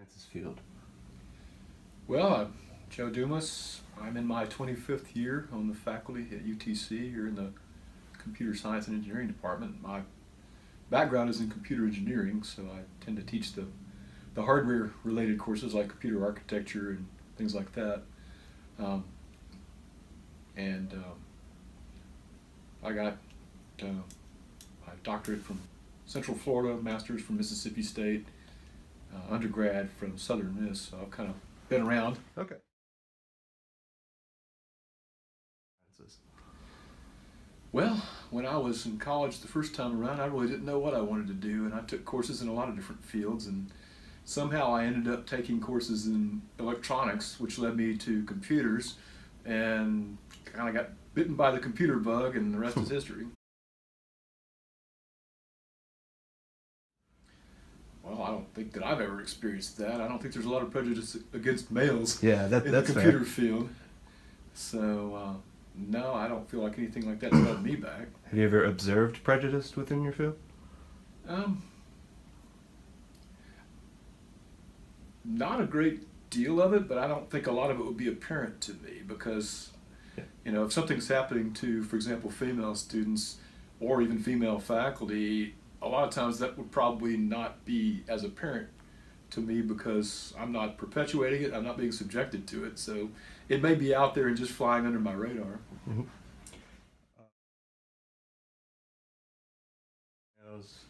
sciences field? Well, I'm Joe Dumas. I'm in my 25th year on the faculty at UTC here in the Computer Science and Engineering Department. My background is in computer engineering, so I tend to teach the hardware-related courses like computer architecture and things like that. Um, and I got my doctorate from Central Florida, master's from Mississippi State, undergrad from Southern Miss, so I've kind of been around. Okay. Well, when I was in college the first time around, I really didn't know what I wanted to do, and I took courses in a lot of different fields, and somehow I ended up taking courses in electronics, which led me to computers, and kind of got bitten by the computer bug, and the rest is history. Well, I don't think that I've ever experienced that. I don't think there's a lot of prejudice against males Yeah, in that's the computer fair. field. So, no, I don't feel like anything like that's held me back. Have you ever observed prejudice within your field? Um, Not a great deal of it, but I don't think a lot of it would be apparent to me because, if something's happening to, for example, female students or even female faculty, a lot of times that would probably not be as apparent to me because I'm not perpetuating it, I'm not being subjected to it, so it may be out there and just flying under my radar. Mm-hmm.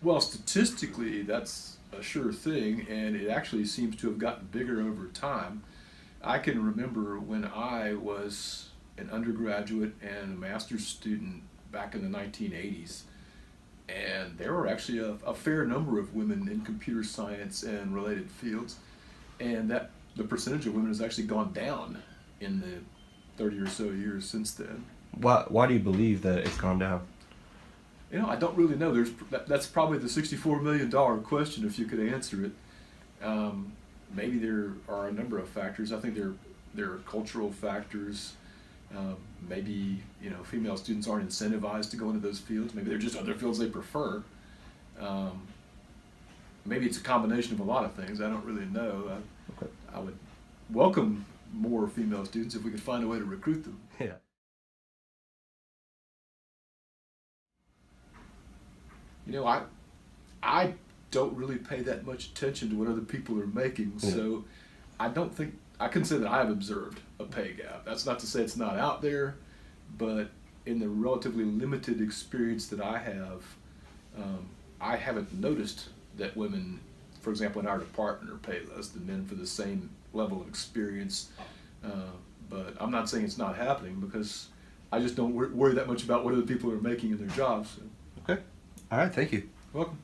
Well, statistically, that's a sure thing, and it actually seems to have gotten bigger over time. I can remember when I was an undergraduate and a master's student back in the 1980s, and there were actually a fair number of women in computer science and related fields, and that the percentage of women has actually gone down in the 30 or so years since then. Why do you believe that it's gone down? I don't really know. That's probably the $64 million question if you could answer it. Maybe there are a number of factors. I think there are cultural factors. Maybe female students aren't incentivized to go into those fields. Maybe there are just other fields they prefer. Maybe it's a combination of a lot of things. I don't really know. Okay. I would welcome more female students if we could find a way to recruit them. Yeah. I don't really pay that much attention to what other people are making, so I don't think I can say that I've observed a pay gap. That's not to say it's not out there, but in the relatively limited experience that I haven't noticed that women, for example, in our department, are paid less than men for the same level of experience. But I'm not saying it's not happening because I just don't worry that much about what other people are making in their jobs. So. Okay. All right. Thank you. Welcome.